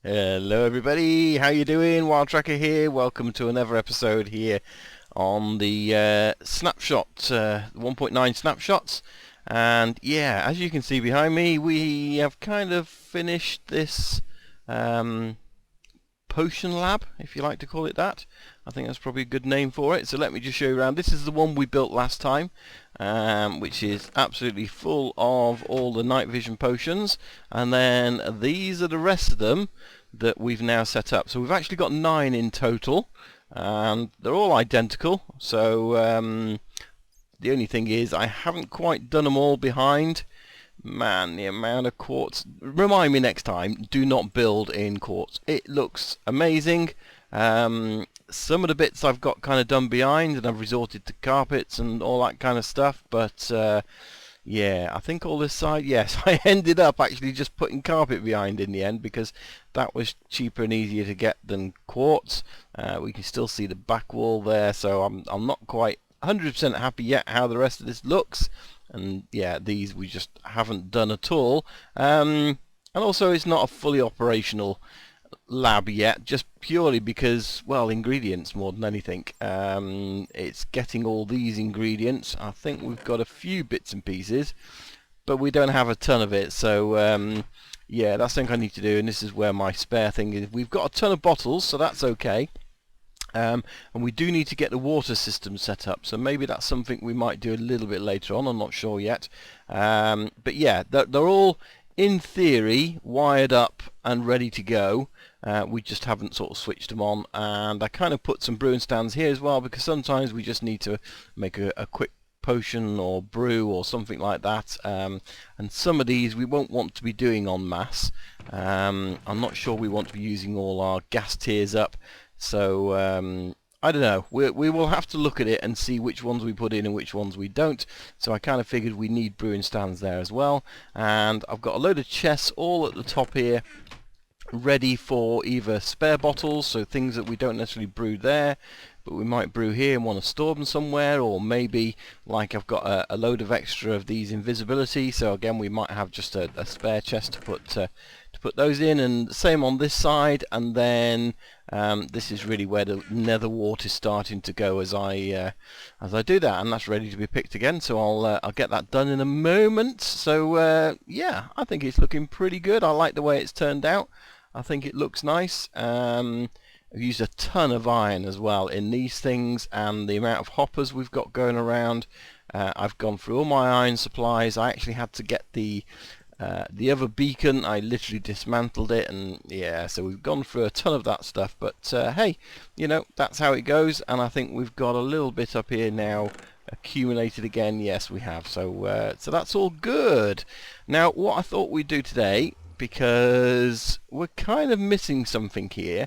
Hello everybody, how you doing? Wild Tracker here. Welcome to another episode here on the snapshot 1.9 snapshots. And yeah, as you can see behind me, we have kind of finished this potion lab, if you like to call it that. I think that's probably a good name for it. So let me just show you around. This is the one we built last time, which is absolutely full of all the night vision potions. And then these are the rest of them that we've now set up. So we've actually got 9 in total, and they're all identical. So the only thing is I haven't quite done them all behind. Man, the amount of quartz. Remind me next time, do not build in quartz. It looks amazing. Some of the bits I've got kind of done behind, and I've resorted to carpets and all that kind of stuff, but yeah, I think all this side, yes, I ended up actually just putting carpet behind in the end because that was cheaper and easier to get than quartz. We can still see the back wall there, so I'm not quite 100% happy yet how the rest of this looks. And yeah, these we just haven't done at all. And also it's not a fully operational lab yet, just purely because, well, ingredients more than anything. It's getting all these ingredients. I think we've got a few bits and pieces, but we don't have a ton of it. So yeah, that's something I need to do, and this is where my spare thing is. We've got a ton of bottles, so that's okay. And we do need to get the water system set up, so maybe that's something we might do a little bit later on. I'm not sure yet. But yeah, they're all, in theory, wired up and ready to go. We just haven't sort of switched them on, and I kind of put some brewing stands here as well, because sometimes we just need to make a quick potion or brew or something like that, and some of these we won't want to be doing en masse. I'm not sure we want to be using all our gas tiers up. So I don't know, we will have to look at it and see which ones we put in and which ones we don't. So I kind of figured we need brewing stands there as well, and I've got a load of chests all at the top here ready for either spare bottles, so things that we don't necessarily brew there but we might brew here and want to store them somewhere, or maybe like I've got a load of extra of these invisibility, so again we might have just a spare chest to put those in. And same on this side, and then this is really where the nether wart is starting to go as I do that, and that's ready to be picked again. So I'll get that done in a moment. So yeah, I think it's looking pretty good. I like the way it's turned out. I think it looks nice. I've used a ton of iron as well in these things, and the amount of hoppers we've got going around. I've gone through all my iron supplies. I actually had to get the other beacon. I literally dismantled it, and yeah, so we've gone through a ton of that stuff. But hey, you know, that's how it goes, and I think we've got a little bit up here now accumulated again. Yes, we have. So so that's all good. Now, what I thought we'd do today, because we're kind of missing something here.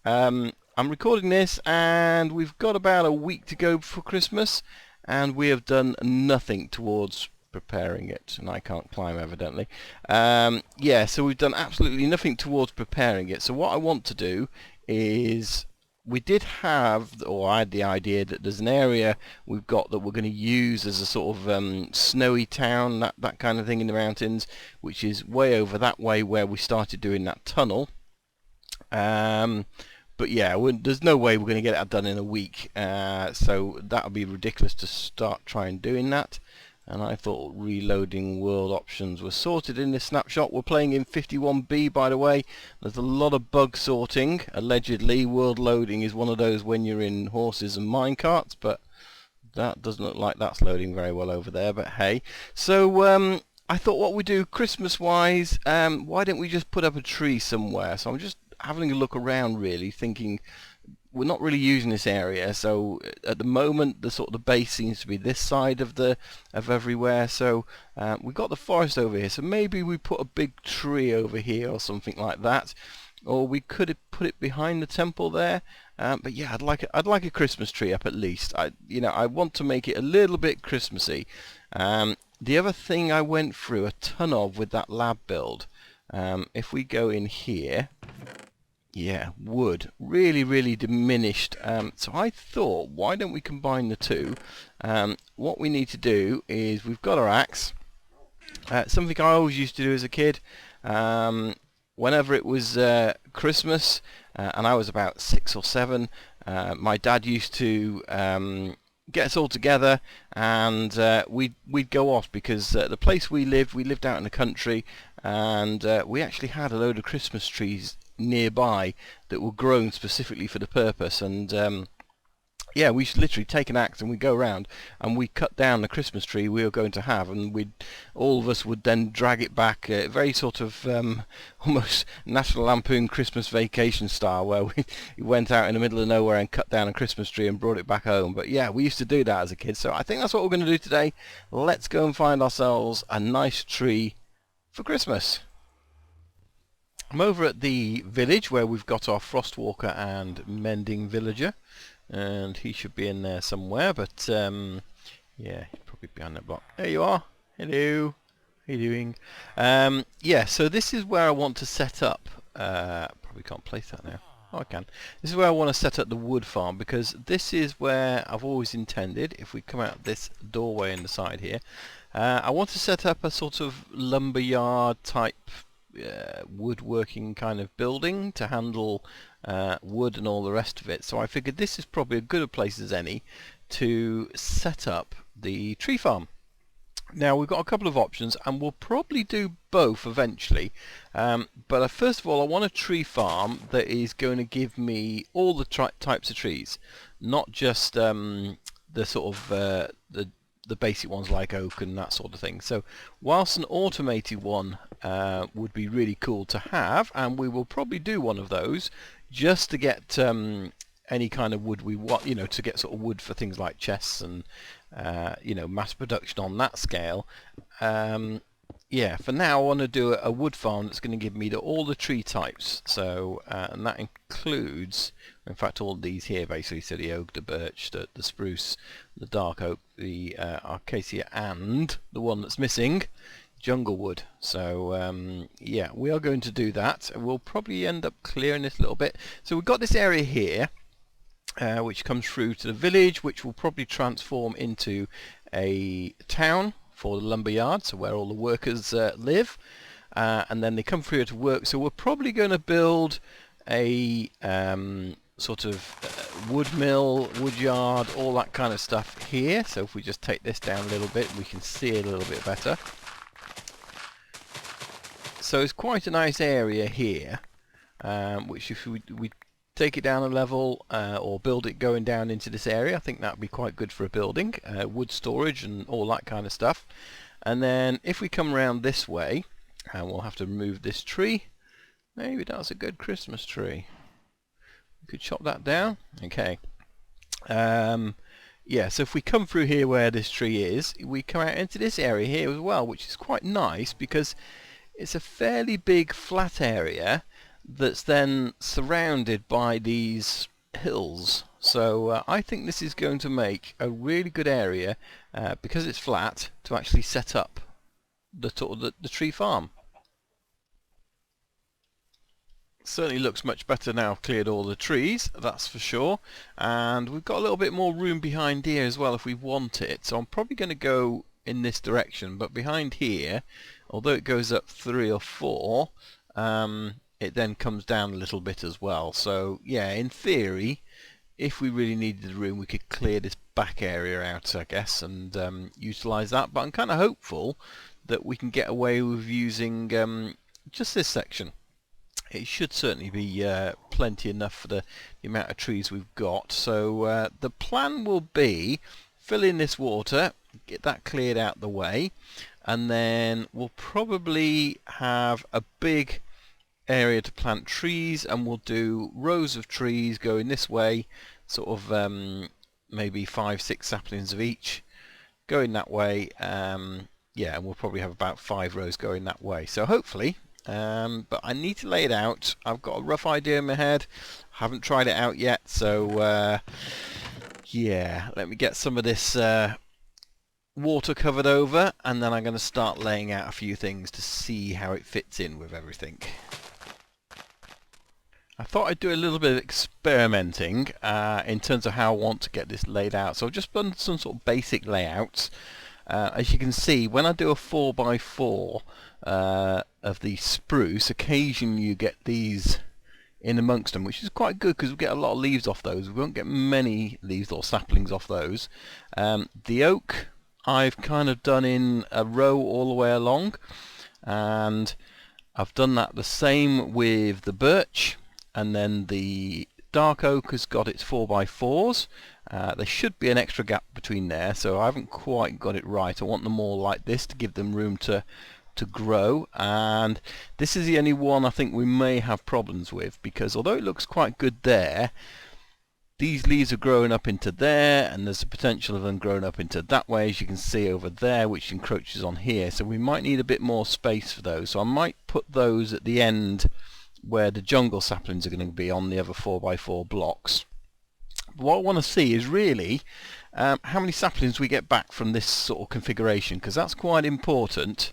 I'm recording this and we've got about a week to go for Christmas, and we have done nothing towards preparing it, and I can't climb evidently. Yeah, so we've done absolutely nothing towards preparing it. So what I want to do is, we did have, or I had the idea that there's an area we've got that we're going to use as a sort of snowy town, that kind of thing in the mountains, which is way over that way where we started doing that tunnel. But yeah, there's no way we're going to get that done in a week, so that would be ridiculous to start trying doing that. And I thought reloading world options were sorted in this snapshot. We're playing in 51B, by the way. There's a lot of bug sorting, allegedly. World loading is one of those when you're in horses and minecarts, but that doesn't look like that's loading very well over there, but hey. So I thought, what we do Christmas-wise, why don't we just put up a tree somewhere? So I'm just having a look around, really, thinking we're not really using this area. So at the moment, the sort of the base seems to be this side of everywhere. So we've got the forest over here. So maybe we put a big tree over here or something like that, or we could put it behind the temple there. But yeah, I'd like a Christmas tree up at least. I want to make it a little bit Christmassy. The other thing I went through a ton of with that lab build, if we go in here. Yeah, wood. Really diminished. So I thought, why don't we combine the two? What we need to do is, we've got our axe. Something I always used to do as a kid. whenever it was Christmas, and I was about 6 or 7, my dad used to get us all together, and we'd go off, because the place we lived out in the country, and we actually had a load of Christmas trees nearby that were grown specifically for the purpose. And yeah, we should literally take an axe and we'd go around and we'd cut down the Christmas tree we were going to have, and all of us would then drag it back, very sort of almost National Lampoon Christmas Vacation style, where we went out in the middle of nowhere and cut down a Christmas tree and brought it back home. But yeah, we used to do that as a kid, so I think that's what we're going to do today. Let's go and find ourselves a nice tree for Christmas. I'm over at the village where we've got our Frostwalker and Mending Villager, and he should be in there somewhere, but yeah, he's probably behind that block. There you are. Hello. How you doing? Yeah, so this is where I want to set up. Probably can't place that now. Oh, I can. This is where I want to set up the wood farm, because this is where I've always intended, if we come out this doorway in the side here, I want to set up a sort of lumberyard type woodworking kind of building to handle wood and all the rest of it. So I figured this is probably as good a place as any to set up the tree farm. Now we've got a couple of options, and we'll probably do both eventually, but first of all I want a tree farm that is going to give me all the types of trees, not just the sort of the basic ones like oak and that sort of thing. So whilst an automated one would be really cool to have, and we will probably do one of those just to get any kind of wood we want, you know, to get sort of wood for things like chests and you know, mass production on that scale. Yeah, for now I want to do a wood farm that's going to give me all the tree types. So and that includes, in fact, all these here basically. So the oak, the birch, the spruce, the dark oak, the acacia, and the one that's missing, jungle wood. So yeah, we are going to do that. We'll probably end up clearing this a little bit. So we've got this area here which comes through to the village, which will probably transform into a town for the lumberyard, so where all the workers live, and then they come through here to work. So we're probably going to build a sort of wood mill, wood yard, all that kind of stuff here. So if we just take this down a little bit, we can see it a little bit better. So it's quite a nice area here, which if we take it down a level or build it going down into this area, I think that would be quite good for a building, wood storage and all that kind of stuff. And then if we come around this way, and we'll have to remove this tree. Maybe that's a good Christmas tree. We could chop that down. Okay. Yeah, so if we come through here where this tree is, we come out into this area here as well, which is quite nice because it's a fairly big flat area that's then surrounded by these hills. So I think this is going to make a really good area because it's flat to actually set up the tree farm. Certainly looks much better now I've cleared all the trees, that's for sure. And we've got a little bit more room behind here as well if we want it. So I'm probably going to go in this direction, but behind here, although it goes up 3 or 4, it then comes down a little bit as well. So yeah, in theory, if we really needed the room, we could clear this back area out, I guess, and utilise that. But I'm kind of hopeful that we can get away with using just this section. It should certainly be plenty enough for the amount of trees we've got. So the plan will be fill in this water, get that cleared out the way, and then we'll probably have a big area to plant trees, and we'll do rows of trees going this way, sort of maybe 5-6 saplings of each going that way. Yeah, and we'll probably have about 5 rows going that way. So hopefully, but I need to lay it out. I've got a rough idea in my head, haven't tried it out yet, so yeah, let me get some of this water covered over, and then I'm going to start laying out a few things to see how it fits in with everything. I thought I'd do a little bit of experimenting in terms of how I want to get this laid out. So I've just done some sort of basic layouts. as you can see, when I do a 4x4 of the spruce, occasionally you get these in amongst them, which is quite good because we get a lot of leaves off those. We won't get many leaves or saplings off those. The oak I've kind of done in a row all the way along, and I've done that the same with the birch, and then the dark oak has got its 4x4s. There should be an extra gap between there, so I haven't quite got it right. I want them all like this to give them room to grow, and this is the only one I think we may have problems with, because although it looks quite good there, these leaves are growing up into there, and there's a potential of them growing up into that way, as you can see over there, which encroaches on here. So we might need a bit more space for those, so I might put those at the end where the jungle saplings are going to be on the other 4x4 blocks. But what I want to see is really how many saplings we get back from this sort of configuration, because that's quite important.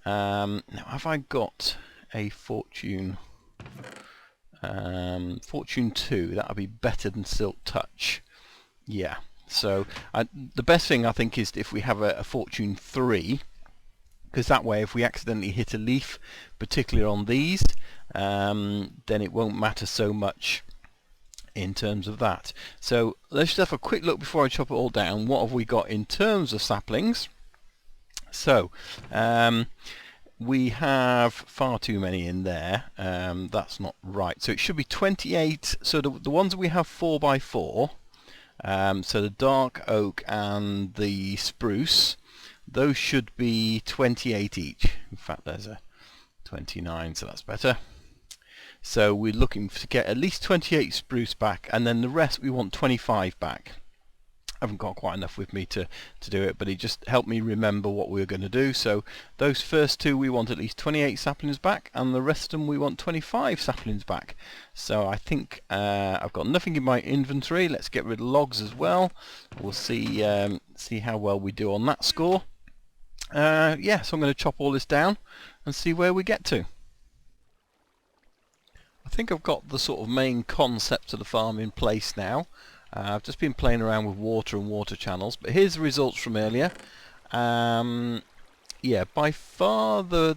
Now, have I got a fortune? Fortune 2, that would be better than Silk Touch. Yeah, so the best thing I think is if we have a fortune 3, because that way if we accidentally hit a leaf, particularly on these, then it won't matter so much in terms of that. So let's just have a quick look before I chop it all down. What have we got in terms of saplings? So we have far too many in there. That's not right. So it should be 28. So the ones that we have 4x4, so the dark oak and the spruce, those should be 28 each. In fact, there's a 29, so that's better. So we're looking to get at least 28 spruce back, and then the rest we want 25 back. I haven't got quite enough with me to do it, but it just helped me remember what we were going to do. So those first two we want at least 28 saplings back, and the rest of them we want 25 saplings back. So I think I've got nothing in my inventory. Let's get rid of logs as well. We'll see how well we do on that score. Yeah, so I'm going to chop all this down and see where we get to. I think I've got the sort of main concept of the farm in place now. I've just been playing around with water and water channels, but here's the results from earlier. Yeah, by far the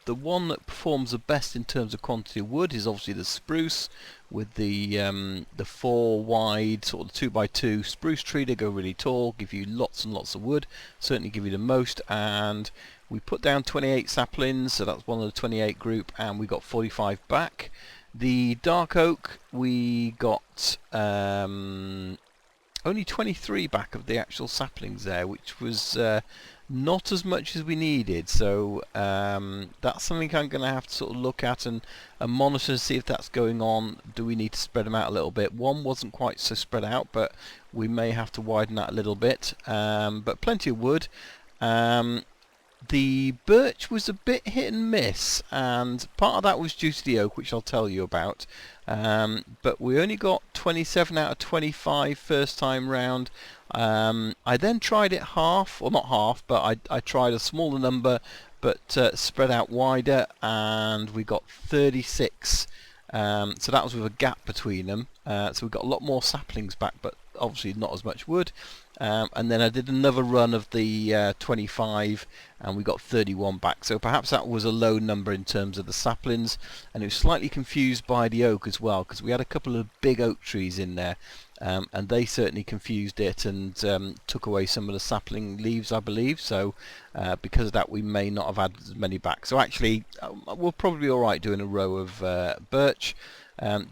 one that performs the best in terms of quantity of wood is obviously the spruce, with the 4 wide sort of 2x2 spruce tree. They go really tall, give you lots and lots of wood, certainly give you the most. And we put down 28 saplings, so that's one of the 28 group, and we got 45 back. The dark oak, we got only 23 back of the actual saplings there, which was not as much as we needed. So that's something I'm going to have to sort of look at and monitor to see if that's going on. Do we need to spread them out a little bit? One wasn't quite so spread out, but we may have to widen that a little bit. But plenty of wood. The birch was a bit hit and miss, and part of that was due to the oak, which I'll tell you about. But we only got 27 out of 25 first time round. I then tried it half, or not half, but I tried a smaller number, but spread out wider, and we got 36. So that was with a gap between them. So we got a lot more saplings back, but obviously not as much wood. And then I did another run of the 25, and we got 31 back. So perhaps that was a low number in terms of the saplings, and it was slightly confused by the oak as well, because we had a couple of big oak trees in there, and they certainly confused it and took away some of the sapling leaves, I believe. So because of that, we may not have had as many back. So actually we'll probably be alright doing a row of birch.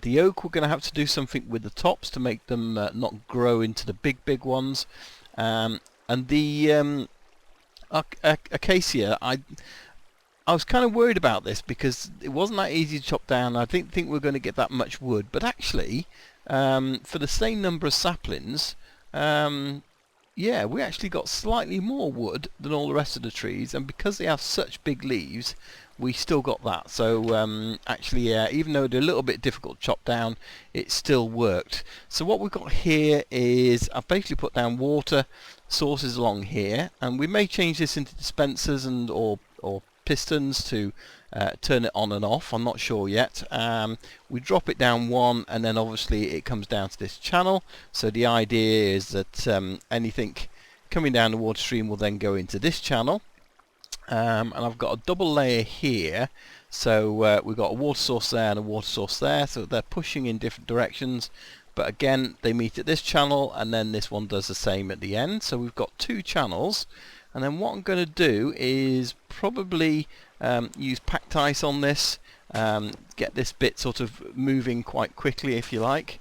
The oak, we're going to have to do something with the tops to make them not grow into the big ones. And the acacia, I was kind of worried about this because it wasn't that easy to chop down. I didn't think we were going to get that much wood, but actually for the same number of saplings, yeah, we actually got slightly more wood than all the rest of the trees, and because they have such big leaves, we still got that. So actually, even though they're a little bit difficult to chop down, it still worked. So what we've got here is I've basically put down water sources along here, and we may change this into dispensers and or pistons to turn it on and off. I'm not sure yet. We drop it down one, and then obviously it comes down to this channel. So the idea is that anything coming down the water stream will then go into this channel. And I've got a double layer here, so we've got a water source there and a water source there, so they're pushing in different directions, but again they meet at this channel and then this one does the same at the end. So we've got two channels, and then what I'm going to do is probably use packed ice on this, get this bit sort of moving quite quickly if you like.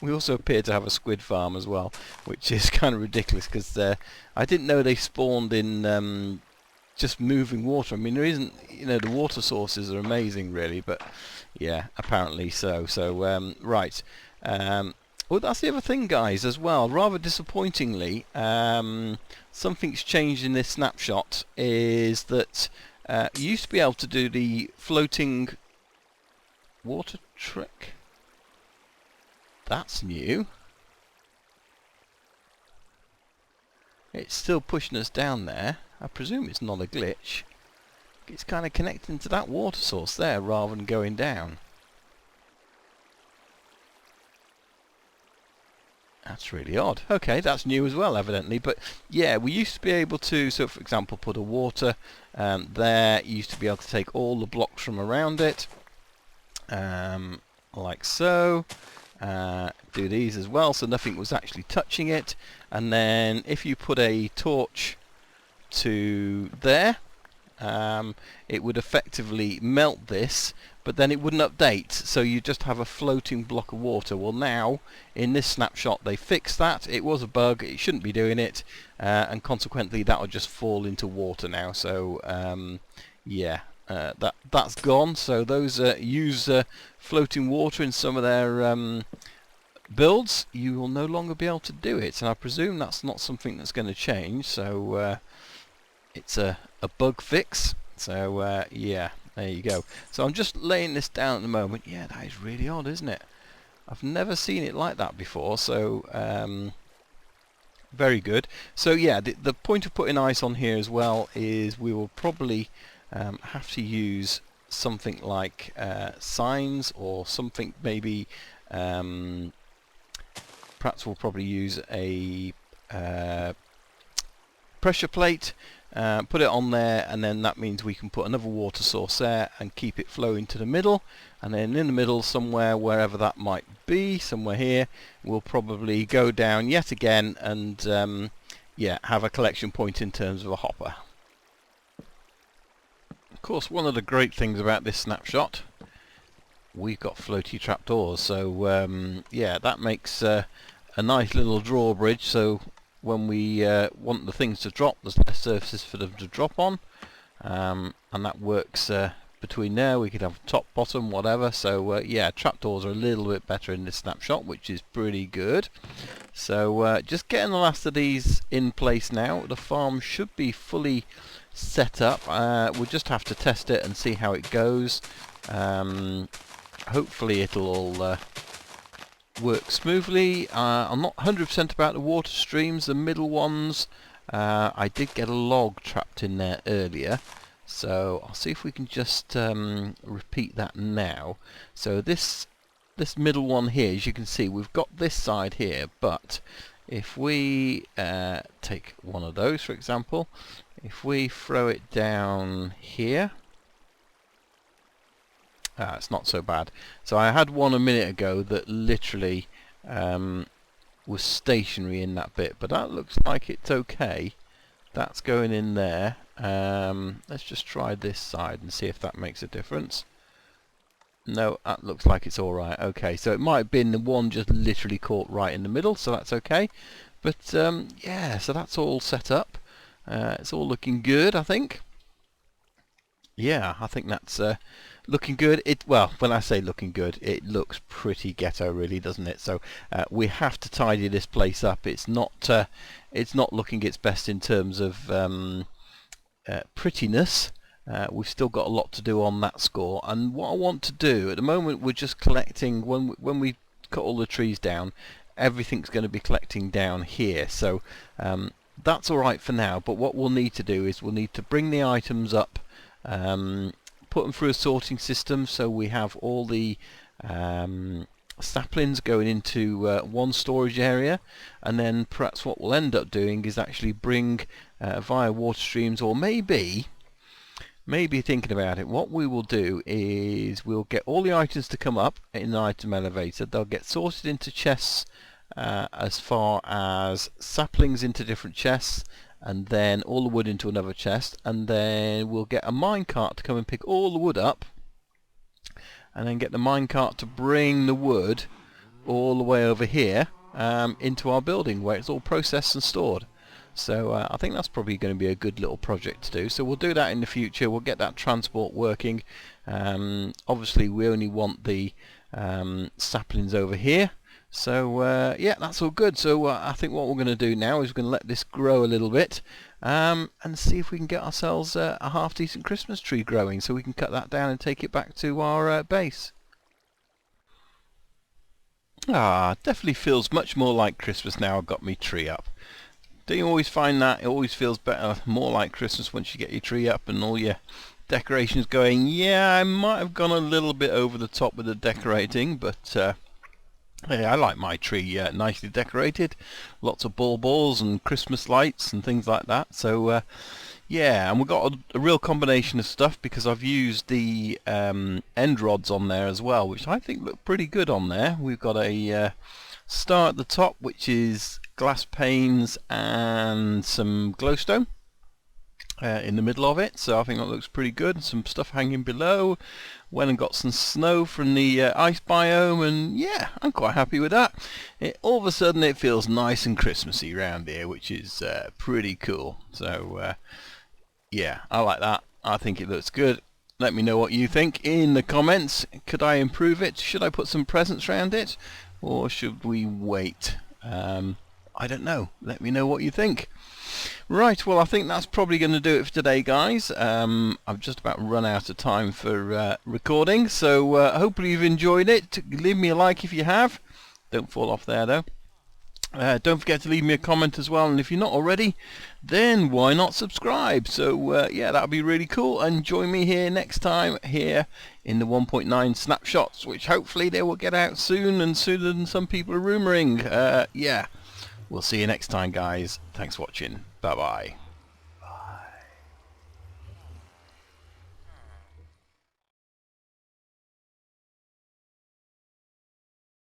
We also appear to have a squid farm as well, which is kind of ridiculous because I didn't know they spawned in just moving water. I mean, there isn't, you know, the water sources are amazing really, but yeah, apparently so. So right, well, that's the other thing, guys, as well. Rather disappointingly, something's changed in this snapshot, is that you used to be able to do the floating water trick. That's new. It's still pushing us down there. I presume it's not a glitch. It's kind of connecting to that water source there rather than going down. That's really odd. Okay, that's new as well, evidently. But yeah, we used to be able to, so for example, put a water there. You used to be able to take all the blocks from around it, like so. Do these as well, so nothing was actually touching it. And then if you put a torch to there, it would effectively melt this, but then it wouldn't update, so you just have a floating block of water. Well, now in this snapshot they fixed that. It was a bug, it shouldn't be doing it, and consequently that would just fall into water now. So yeah, that's gone. So those use floating water in some of their builds, you will no longer be able to do it, and I presume that's not something that's going to change. So it's a bug fix. So yeah, there you go. So I'm just laying this down at the moment. Yeah, that is really odd, isn't it? I've never seen it like that before. So very good. So yeah, the point of putting ice on here as well is we will probably have to use something like signs or something, maybe perhaps we'll probably use a pressure plate, put it on there, and then that means we can put another water source there and keep it flowing to the middle, and then in the middle somewhere, wherever that might be, somewhere here, we'll probably go down yet again and yeah, have a collection point in terms of a hopper. Of course, one of the great things about this snapshot, we've got floaty trapdoors, so yeah, that makes a nice little drawbridge. So when we want the things to drop, there's less surfaces for them to drop on, and that works between there. We could have top, bottom, whatever. So yeah, trapdoors are a little bit better in this snapshot, which is pretty good. So just getting the last of these in place now. The farm should be fully set up. We'll just have to test it and see how it goes. Hopefully it'll all work smoothly. I'm not 100% about the water streams, the middle ones. I did get a log trapped in there earlier, so I'll see if we can just repeat that now. So this middle one here, as you can see, we've got this side here, but if we take one of those, for example, if we throw it down here, it's not so bad. So I had one a minute ago that literally was stationary in that bit, but that looks like it's okay. That's going in there. Let's just try this side and see if that makes a difference. No, that looks like it's alright. Okay, so it might have been the one just literally caught right in the middle, so that's okay. But yeah, so that's all set up. It's all looking good, I think. Yeah, I think that's looking good. Well, when I say looking good, it looks pretty ghetto, really, doesn't it? So we have to tidy this place up. It's not looking its best in terms of prettiness. We've still got a lot to do on that score. And what I want to do at the moment, we're just collecting. When we cut all the trees down, everything's going to be collecting down here. So that's all right for now. But what we'll need to do is we'll need to bring the items up. Put them through a sorting system so we have all the saplings going into one storage area, and then perhaps what we'll end up doing is actually bring via water streams, or maybe thinking about it, what we will do is we'll get all the items to come up in the item elevator. They'll get sorted into chests as far as saplings into different chests, and then all the wood into another chest, and then we'll get a minecart to come and pick all the wood up, and then get the minecart to bring the wood all the way over here into our building where it's all processed and stored. So I think that's probably going to be a good little project to do. So we'll do that in the future. We'll get that transport working. Obviously we only want the saplings over here. So yeah, that's all good. So I think what we're going to do now is we're going to let this grow a little bit and see if we can get ourselves a half decent Christmas tree growing, so we can cut that down and take it back to our base. Definitely feels much more like Christmas now I've got my tree up. Do you always find that? It always feels better, more like Christmas once you get your tree up and all your decorations going. Yeah, I might have gone a little bit over the top with the decorating, but hey, I like my tree nicely decorated. Lots of balls and Christmas lights and things like that. So yeah, and we've got a real combination of stuff, because I've used the end rods on there as well, which I think look pretty good on there. We've got a star at the top, which is glass panes and some glowstone in the middle of it, so I think that looks pretty good. Some stuff hanging below. Went and got some snow from the ice biome, and yeah, I'm quite happy with that. All of a sudden it feels nice and Christmassy around here, which is pretty cool. So yeah, I like that. I think it looks good. Let me know what you think in the comments. Could I improve it? Should I put some presents around it, or should we wait? I don't know. Let me know what you think. Right, well, I think that's probably going to do it for today, guys. I've just about run out of time for recording, so hopefully you've enjoyed it. Leave me a like if you have. Don't fall off there, though. Don't forget to leave me a comment as well, and if you're not already, then why not subscribe? So yeah, that would be really cool, and join me here next time here in the 1.9 snapshots, which hopefully they will get out soon, and sooner than some people are rumouring. Yeah, we'll see you next time, guys. Thanks for watching. Bye bye.